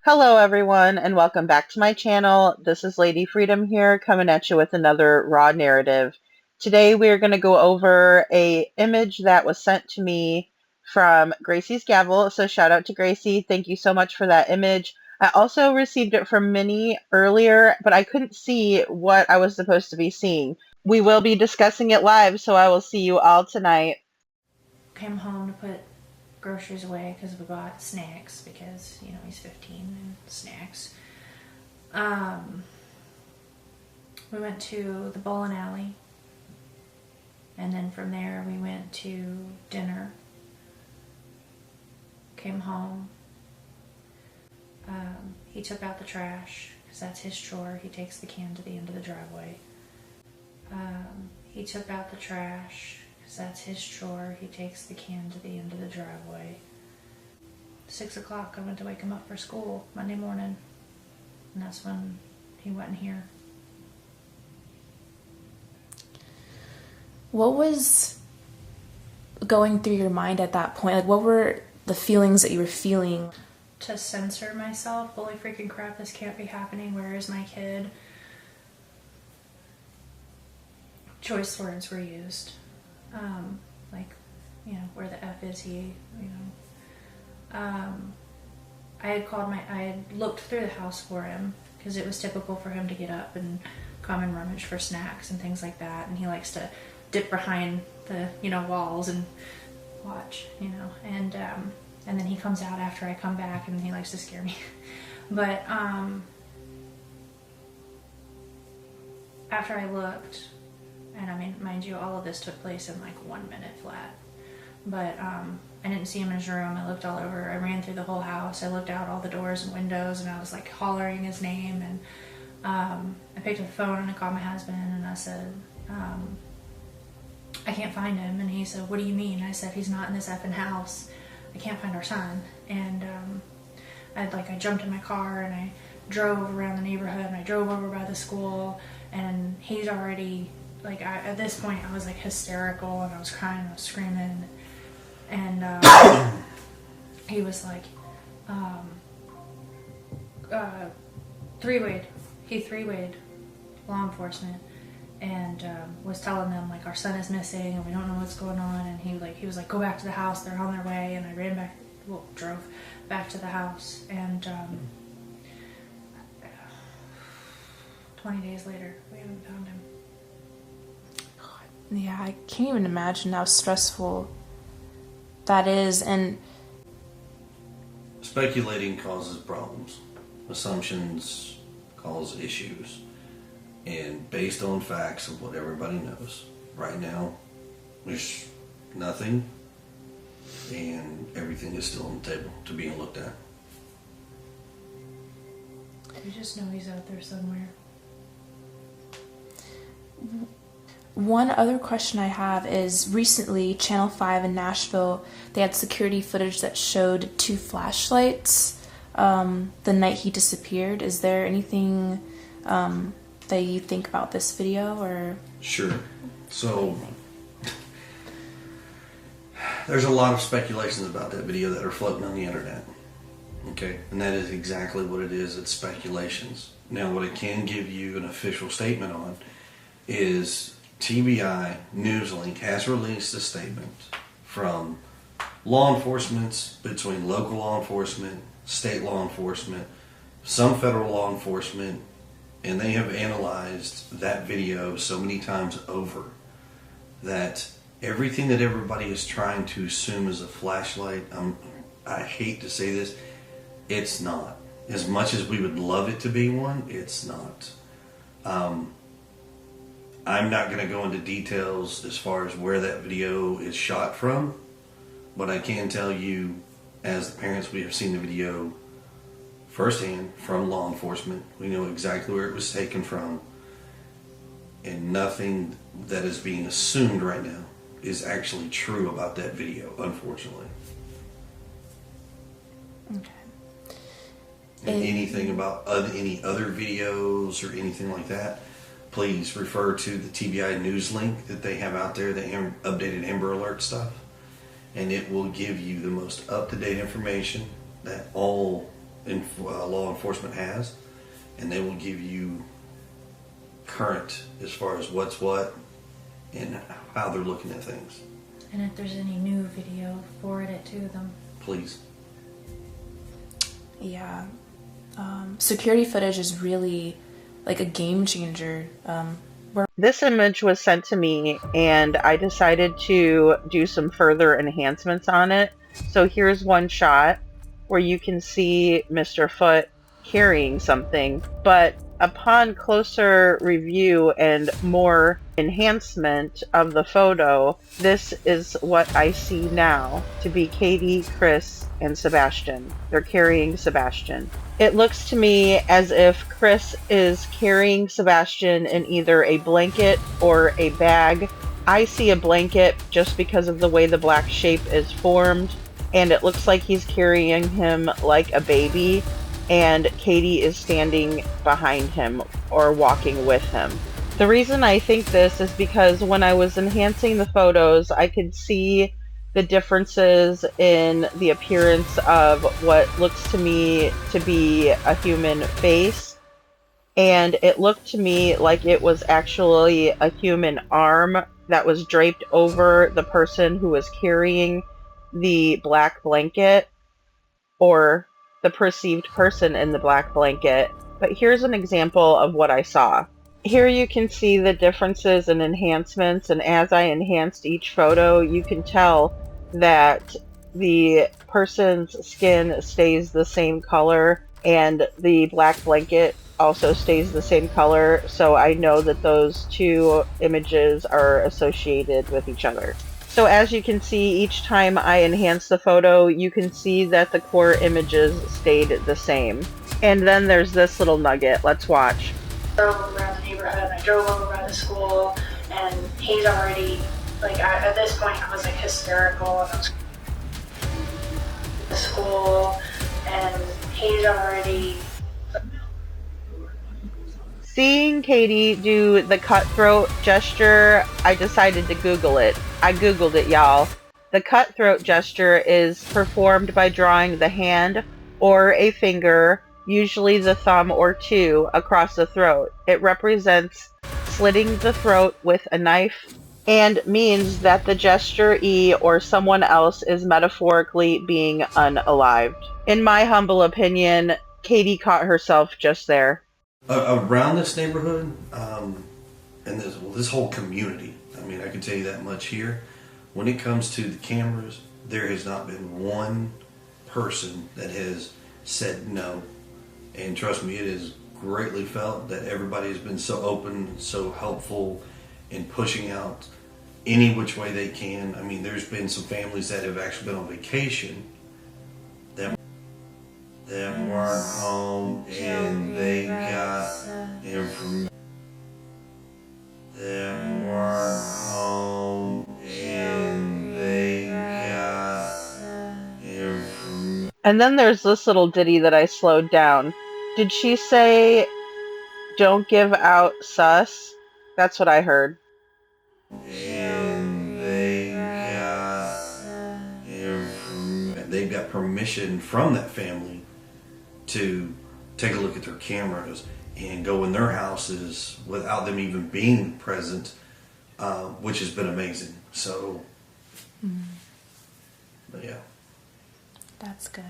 Hello everyone and welcome back to my channel. This is Lady Freedom here coming at you with another raw narrative. Today we are going to go over a image that was sent to me from Gracie's Gavel. So shout out to Gracie. Thank you so much for that image. I also received it from Minnie earlier, but I couldn't see what I was supposed to be seeing. We will be discussing it live, so I will see you all tonight. Came home to put groceries away because we bought snacks because, you know, he's 15 and snacks. We went to the bowling alley, and then from there we went to dinner. Came home. He took out the trash because that's his chore. He takes the can to the end of the driveway. He took out the trash because that's his chore. He takes the can to the end of the driveway. 6 o'clock, I went to wake him up for school Monday morning, and that's when he wasn't here. What was going through your mind at that point? Like, what were the feelings that you were feeling? To censor myself, holy freaking crap, this can't be happening, where is my kid? Choice words were used. Like, you know, where the F is he, you know. I had looked through the house for him, because it was typical for him to get up and come and rummage for snacks and things like that, and he likes to dip behind the, you know, walls and watch, you know, and then he comes out after I come back and he likes to scare me. But after I looked, and I mean, mind you, all of this took place in like 1 minute flat, but I didn't see him in his room. I looked all over. I ran through the whole house. I looked out all the doors and windows, and I was like hollering his name, and I picked up the phone and I called my husband and I said, I can't find him. And he said, what do you mean? I said, he's not in this effing house. I can't find our son. And I jumped in my car and I drove around the neighborhood and I drove over by the school, and he's already, like, at this point I was like hysterical and I was crying, I was screaming, and he was like, he three-wayed law enforcement and was telling them, like, our son is missing and we don't know what's going on, and he was like, go back to the house, they're on their way. And I drove back to the house, and 20 days later we haven't found him. Yeah, I can't even imagine how stressful that is. And speculating causes problems. Assumptions cause issues. And based on facts of what everybody knows, right now, there's nothing, and everything is still on the table to being looked at. We just know he's out there somewhere. one other question I have is, recently Channel 5 in Nashville, they had security footage that showed 2 flashlights the night he disappeared. Is there anything that you think about this video, or? Sure. So there's a lot of speculations about that video that are floating on the internet. Okay, and that is exactly what it is. It's speculations. Now, what I can give you an official statement on is TBI Newslink has released a statement from law enforcement, between local law enforcement, state law enforcement, some federal law enforcement, and they have analyzed that video so many times over that everything that everybody is trying to assume is a flashlight, I hate to say this, it's not. As much as we would love it to be one, it's not. I'm not going to go into details as far as where that video is shot from, but I can tell you, as the parents, we have seen the video firsthand from law enforcement. We know exactly where it was taken from, and nothing that is being assumed right now is actually true about that video, unfortunately. Okay. And anything about any other videos or anything like that, please refer to the TBI News link that they have out there, the updated Amber Alert stuff, and it will give you the most up-to-date information that all law enforcement has, and they will give you current as far as what's what and how they're looking at things. And if there's any new video, forward it to them. Please. Yeah. Security footage is really like a game changer. This image was sent to me and I decided to do some further enhancements on it. So here's one shot where you can see Mr. Foot carrying something, but upon closer review and more enhancement of the photo, this is what I see now to be Katie, Chris, and Sebastian. They're carrying Sebastian. It looks to me as if Chris is carrying Sebastian in either a blanket or a bag. I see a blanket just because of the way the black shape is formed, and it looks like he's carrying him like a baby, and Katie is standing behind him or walking with him. The reason I think this is because when I was enhancing the photos, I could see the differences in the appearance of what looks to me to be a human face, and it looked to me like it was actually a human arm that was draped over the person who was carrying the black blanket, or the perceived person in the black blanket. But here's an example of what I saw. Here you can see the differences in enhancements, and as I enhanced each photo, you can tell that the person's skin stays the same color and the black blanket also stays the same color, so I know that those two images are associated with each other. So as you can see, each time I enhance the photo, you can see that the core images stayed the same. And then there's this little nugget. Let's watch. Drove around the neighborhood, and I drove over by the school, and he's already, like, at this point I was like hysterical, and I was at the school, and he's already. Seeing Katie do the cutthroat gesture, I decided to Google it. I Googled it, y'all. The cutthroat gesture is performed by drawing the hand or a finger, usually the thumb or two, across the throat. It represents slitting the throat with a knife and means that the gesturee or someone else is metaphorically being unalived. In my humble opinion, Katie caught herself just there. Around this neighborhood, and this whole community, I mean, I can tell you that much here. When it comes to the cameras, there has not been one person that has said no. And trust me, it is greatly felt that everybody has been so open, so helpful in pushing out any which way they can. I mean, there's been some families that have actually been on vacation that weren't home, and they got information. That weren't home, and they got information. And then there's this little ditty that I slowed down. Did she say, "Don't give out sus"? That's what I heard. And they've got permission from that family to take a look at their cameras and go in their houses without them even being present, which has been amazing. So, but yeah. That's good.